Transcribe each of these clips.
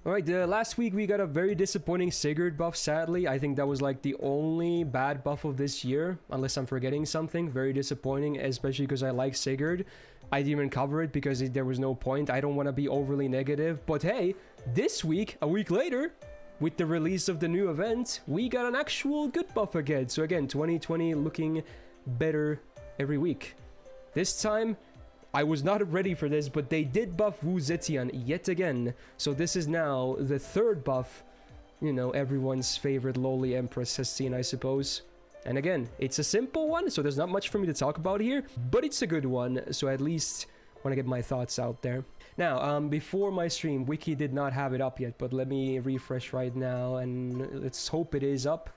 Alright, last week we got a very disappointing Sigurd buff, sadly. I think that was like the only bad buff of this year, unless I'm forgetting something. Very disappointing, especially because I like Sigurd. I didn't even cover it because there was no point. I don't want to be overly negative. But hey, this week, a week later, with the release of the new event, we got an actual good buff again. So again, 2020 looking better every week. This time, I was not ready for this, but they did buff Wu Zetian yet again. So this is now the third buff, you know, everyone's favorite lowly Empress has seen, I suppose. And again, it's a simple one, so there's not much for me to talk about here, but it's a good one, so at least want to get my thoughts out there. Now, before my stream, Wiki did not have it up yet, but let me refresh right now, and let's hope it is up.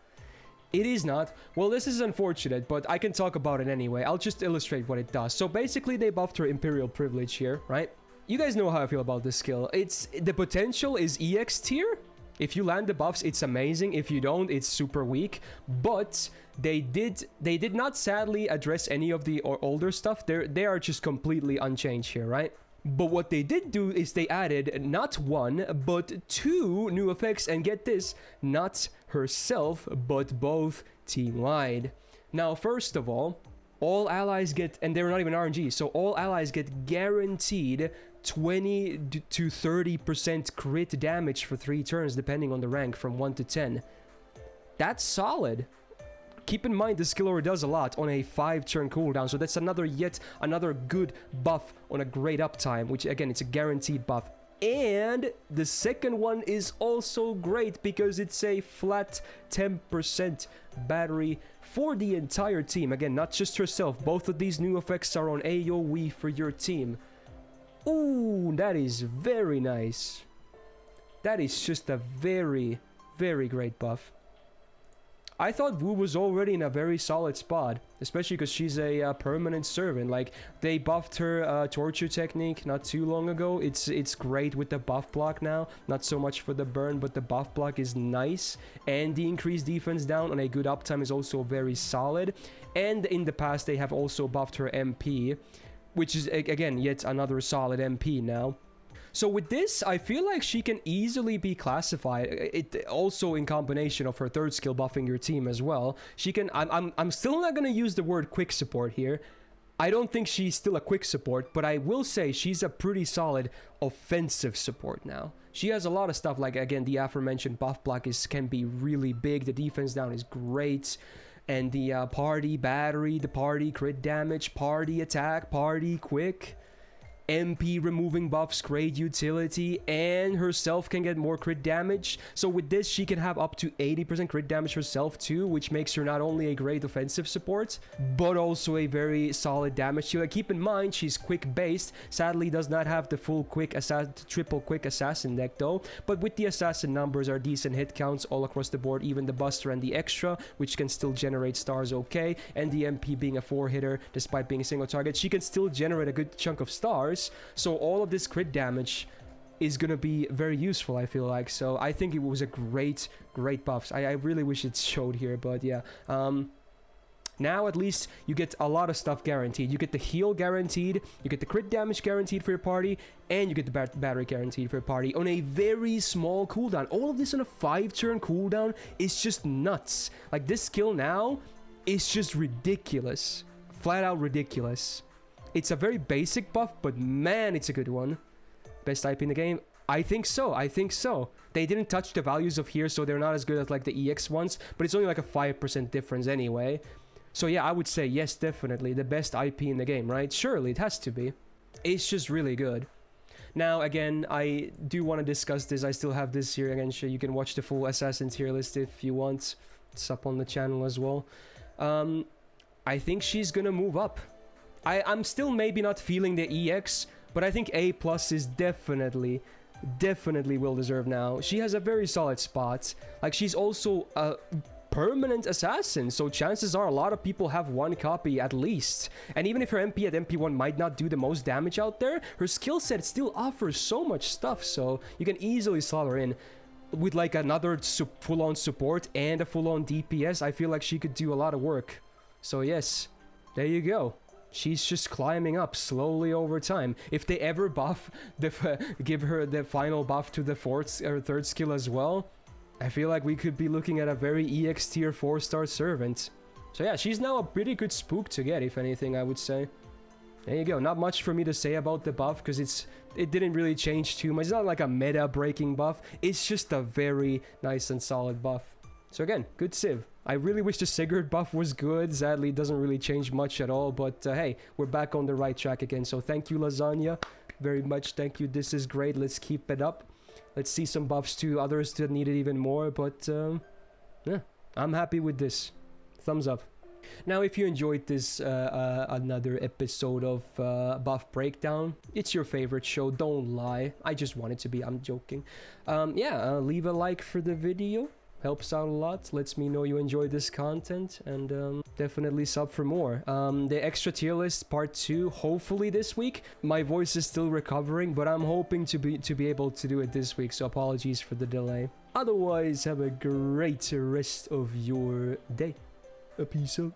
It is not. Well, this is unfortunate, but I can talk about it anyway. I'll just illustrate what it does. So basically, they buffed her Imperial Privilege here, right? You guys know how I feel about this skill. The potential is EX tier. If you land the buffs, it's amazing. If you don't, it's super weak. But they did not sadly address any of the older stuff. They are just completely unchanged here, right? But what they did do is they added not one, but two new effects, and get this, not herself, but both team-wide. Now, first of all allies get, and they're not even RNG, so all allies get guaranteed 20 to 30% crit damage for 3 turns, depending on the rank, from 1 to 10. That's solid. Keep in mind, the skill already does a lot on a 5-turn cooldown, so that's yet another good buff on a great uptime, which again, it's a guaranteed buff. And the second one is also great because it's a flat 10% battery for the entire team. Again, not just herself. Both of these new effects are on AoE for your team. Ooh, that is very nice. That is just a very, very great buff. I thought Wu was already in a very solid spot, especially because she's a permanent servant. Like, they buffed her torture technique not too long ago. It's great with the buff block now. Not so much for the burn, but the buff block is nice. And the increased defense down on a good uptime is also very solid. And in the past, they have also buffed her MP, which is, again, yet another solid MP now. So with this, I feel like she can easily be classified. It also in combination of her third skill buffing your team as well. She can. I'm still not gonna use the word quick support here. I don't think she's still a quick support, but I will say she's a pretty solid offensive support now. She has a lot of stuff like, again, the aforementioned buff block can be really big. The defense down is great. And the party battery, the party crit damage, party attack, party quick. MP removing buffs, great utility, and herself can get more crit damage. So with this, she can have up to 80% crit damage herself too, which makes her not only a great offensive support, but also a very solid damage dealer. Keep in mind, she's quick based. Sadly, does not have the full triple quick assassin deck though. But with the assassin numbers are decent hit counts all across the board, even the buster and the extra, which can still generate stars okay. And the MP being a 4-hitter, despite being a single target, she can still generate a good chunk of stars. So all of this crit damage is gonna be very useful, I feel like. So I think it was a great buff. I really wish it showed here, but yeah. Now at least you get a lot of stuff guaranteed. You get the heal guaranteed, you get the crit damage guaranteed for your party, and you get the battery guaranteed for your party on a very small cooldown. All of this on a 5-turn cooldown is just nuts. Like, this skill now is just ridiculous. Flat out ridiculous. It's a very basic buff, but man, it's a good one. Best IP in the game? I think so. I think so. They didn't touch the values of here, so they're not as good as like the EX ones, but it's only like a 5% difference anyway. So yeah, I would say yes, definitely. The best IP in the game, right? Surely, it has to be. It's just really good. Now, again, I do want to discuss this. I still have this here again. So you can watch the full Assassin tier list if you want. It's up on the channel as well. I think she's gonna move up. I'm still maybe not feeling the EX, but I think A+ is definitely well deserved now. She has a very solid spot. Like, she's also a permanent assassin, so chances are a lot of people have one copy at least. And even if her MP at MP1 might not do the most damage out there, her skill set still offers so much stuff, so you can easily slot her in. With like another full-on support and a full-on DPS, I feel like she could do a lot of work. So yes, there you go. She's just climbing up slowly over time. If they ever buff give her the final buff to the fourth or third skill as well, I feel like we could be looking at a very EX tier 4-star servant. So yeah, she's now a pretty good spook to get, if anything, I would say. There you go. Not much for me to say about the buff because it didn't really change too much. It's not like a meta breaking buff. It's just a very nice and solid buff. So again, good civ. I really wish the Sigurd buff was good. Sadly, it doesn't really change much at all. But hey, we're back on the right track again. So thank you, Lasagna. Very much thank you. This is great. Let's keep it up. Let's see some buffs to others that need it even more. But yeah, I'm happy with this. Thumbs up. Now, if you enjoyed this another episode of Buff Breakdown, it's your favorite show, don't lie. I just want it to be, I'm joking. Yeah, leave a like for the video. Helps out a lot, lets me know you enjoy this content, and definitely sub for more. The extra tier list part 2, hopefully this week. My voice is still recovering, but I'm hoping to be able to do it this week, so apologies for the delay. Otherwise, have a great rest of your day. Peace out.